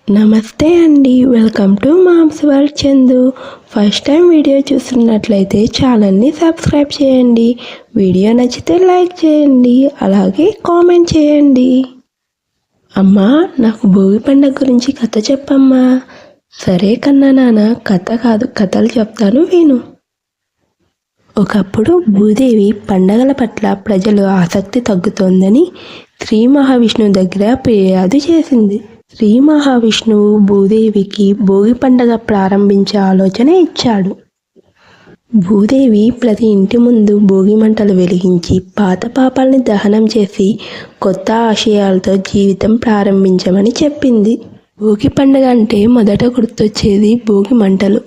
నమస్తే అండి, welcome to Mom's World Chandu. First time video చూస్తున్నట్లయితే ఛానల్ని సబ్స్క్రైబ్ చేయండి. వీడియో నచ్చితే లైక్ చేయండి, అలాగే కామెంట్ చేయండి. అమ్మా, నాకు భోగి పండుగ గురించి కథ చెప్పమ్మా. సరే కన్నా నాన్న, కథ కాదు కథలు చెప్తాను విను. ఒకప్పుడు భూదేవి పండగల పట్ల ప్రజలు ఆసక్తి తగ్గుతోందని శ్రీ మహావిష్ణువు దగ్గర ఫిర్యాదు చేసింది. శ్రీ మహావిష్ణువు భూదేవికి భోగి పండగ ప్రారంభించే ఆలోచన ఇచ్చాడు. భూదేవి ప్రతి ఇంటి ముందు భోగి మంటలు వెలిగించి పాత పాపాలని దహనం చేసి కొత్త ఆశయాలతో జీవితం ప్రారంభించమని చెప్పింది. భోగి పండుగ అంటే మొదట గుర్తొచ్చేది భోగి మంటలు,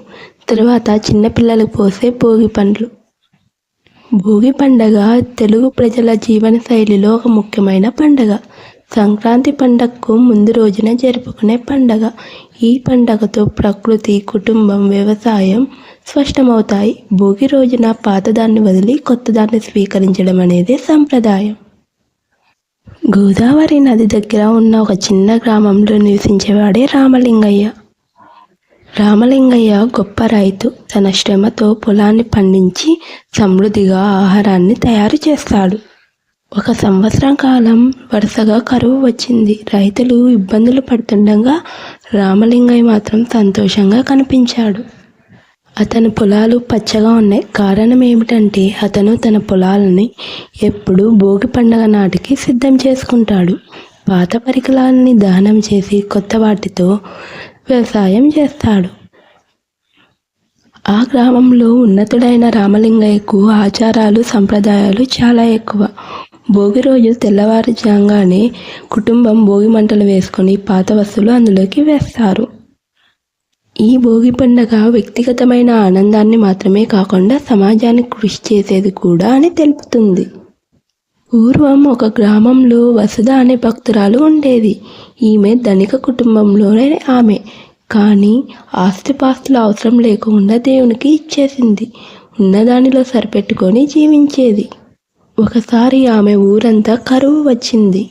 తర్వాత చిన్నపిల్లలకు పోసే భోగి పండ్లు. భోగి పండగ తెలుగు ప్రజల జీవన శైలిలో ఒక ముఖ్యమైన పండగ. సంక్రాంతి పండగకు ముందు రోజున జరుపుకునే పండగ. ఈ పండగతో ప్రకృతి, కుటుంబం, వ్యవసాయం స్పష్టమవుతాయి. భోగి రోజున పాతదాన్ని వదిలి కొత్తదాన్ని స్వీకరించడం అనేది సంప్రదాయం. గోదావరి నది దగ్గర ఉన్న ఒక చిన్న గ్రామంలో నివసించేవాడే రామలింగయ్య. రామలింగయ్య గొప్ప రైతు. తన శ్రమతో పొలాన్ని పండించి సమృద్ధిగా ఆహారాన్ని తయారు చేస్తాడు. ఒక సంవత్సరం కాలం వరుసగా కరువు వచ్చింది. రైతులు ఇబ్బందులు పడుతుండగా రామలింగయ్య మాత్రం సంతోషంగా కనిపించాడు. అతని పొలాలు పచ్చగా ఉన్నాయి. కారణం ఏమిటంటే అతను తన పొలాలని ఎప్పుడూ భోగి పండగ నాటికి సిద్ధం చేసుకుంటాడు. పాత పరికరాలని దహనం చేసి కొత్త వాటితో వ్యవసాయం చేస్తాడు. ఆ గ్రామంలో ఉన్నతుడైన రామలింగయ్యకు ఆచారాలు, సంప్రదాయాలు చాలా ఎక్కువ. భోగి రోజు తెల్లవారుజాగానే కుటుంబం భోగి మంటలు వేసుకొని పాత వస్తువులు అందులోకి వేస్తారు. ఈ భోగి పండుగ వ్యక్తిగతమైన ఆనందాన్ని మాత్రమే కాకుండా సమాజానికి కృషి చేసేది కూడా అని తెలుపుతుంది. పూర్వం ఒక గ్రామంలో వసుధ అనే భక్తురాలు ఉండేది. ఈమె ధనిక కుటుంబంలోనే ఆమె. కానీ ఆస్తిపాస్తులు అవసరం లేకుండా దేవునికి ఇచ్చేసింది. ఉన్నదానిలో సరిపెట్టుకొని జీవించేది. ఒకసారి ఆమె ఊరంతా కరువు వచ్చింది.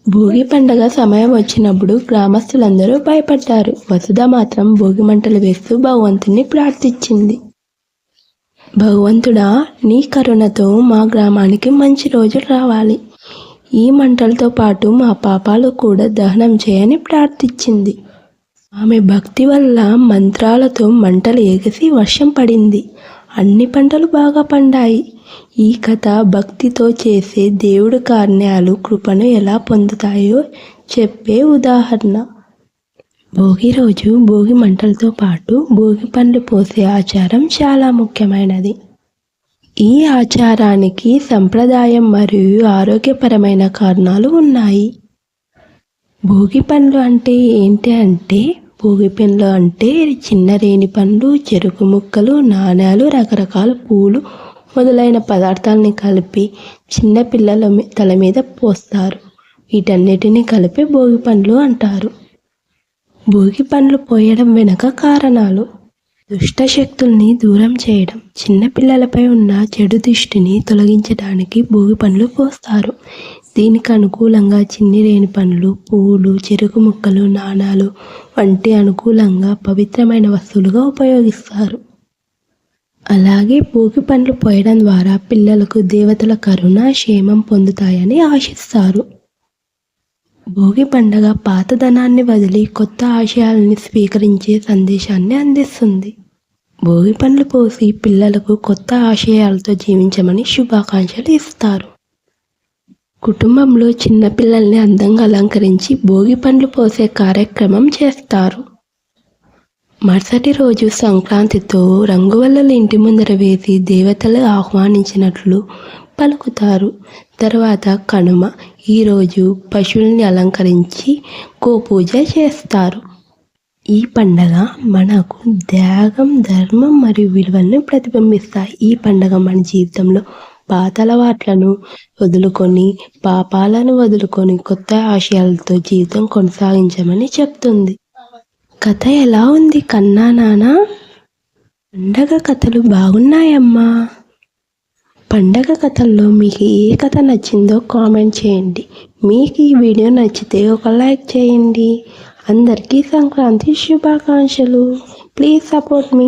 భోగి పండగ సమయం వచ్చినప్పుడు గ్రామస్తులందరూ భయపడ్డారు. వసుధ మాత్రం భోగి మంటలు వేస్తూ భగవంతుని ప్రార్థించింది. భగవంతుడా, నీ కరుణతో మా గ్రామానికి మంచి రోజులు రావాలి. ఈ మంటలతో పాటు మా పాపాలు కూడా దహనం చేయని ప్రార్థించింది. ఆమె భక్తి వల్ల మంత్రాలతో మంటలు ఎగిసి వర్షం పడింది. అన్ని పంటలు బాగా పండాయి. ఈ కథ భక్తితో చేసే దేవుడి కార్యాలు కృపను ఎలా పొందుతాయో చెప్పే ఉదాహరణ. భోగి రోజు భోగి మంటలతో పాటు భోగి పండ్లు పోసే ఆచారం చాలా ముఖ్యమైనది. ఈ ఆచారానికి సంప్రదాయం మరియు ఆరోగ్యపరమైన కారణాలు ఉన్నాయి. భోగి పండ్లు అంటే ఏంటి అంటే, భోగి పండ్లు అంటే చిన్న రేణి పండ్లు, చెరుకు ముక్కలు, నాణాలు, రకరకాల పూలు మొదలైన పదార్థాలని కలిపి చిన్న పిల్లల తల మీద పోస్తారు. వీటన్నిటిని కలిపి భోగి పండ్లు అంటారు. భోగి పండ్లు పోయడం వెనుక కారణాలు: దుష్ట శక్తుల్ని దూరం చేయడం, చిన్నపిల్లలపై ఉన్న చెడు దృష్టిని తొలగించడానికి భోగి పండ్లు పోస్తారు. దీనికి అనుకూలంగా చిన్ని రేణి పండ్లు, పూలు, చెరుకు ముక్కలు, నాణాలు వంటి అనుకూలంగా పవిత్రమైన వస్తువులుగా ఉపయోగిస్తారు. అలాగే భోగి పండ్లు పోయడం ద్వారా పిల్లలకు దేవతల కరుణ, క్షేమం పొందుతాయని ఆశిస్తారు. భోగి పండగ పాతదనాన్ని వదిలి కొత్త ఆశయాలని స్వీకరించే సందేశాన్ని అందిస్తుంది. భోగి పండ్లు పోసి పిల్లలకు కొత్త ఆశయాలతో జీవించమని శుభాకాంక్షలు ఇస్తారు. కుటుంబంలో చిన్నపిల్లల్ని అందంగా అలంకరించి భోగి పండ్లు పోసే కార్యక్రమం చేస్తారు. మరుసటి రోజు సంక్రాంతితో రంగువల్లలు ఇంటి ముందర వేసి దేవతలు ఆహ్వానించినట్లు పలుకుతారు. తర్వాత కనుమ. ఈరోజు పశువుల్ని అలంకరించి గోపూజ చేస్తారు. ఈ పండగ మనకు త్యాగం, ధర్మం మరియు విలువలను ప్రతిబింబిస్తాయి. ఈ పండగ మన జీవితంలో పాత అలవాట్లను వదులుకొని, పాపాలను వదులుకొని కొత్త ఆశయాలతో జీవితం కొనసాగించమని చెప్తుంది. కథ ఎలా ఉంది కన్నా నాన్న? పండగ కథలు బాగున్నాయమ్మా. పండగ కథల్లో మీకు ఏ కథ నచ్చిందో కామెంట్ చేయండి. మీకు ఈ వీడియో నచ్చితే ఒక లైక్ చేయండి. అందరికీ సంక్రాంతి శుభాకాంక్షలు. Please support me.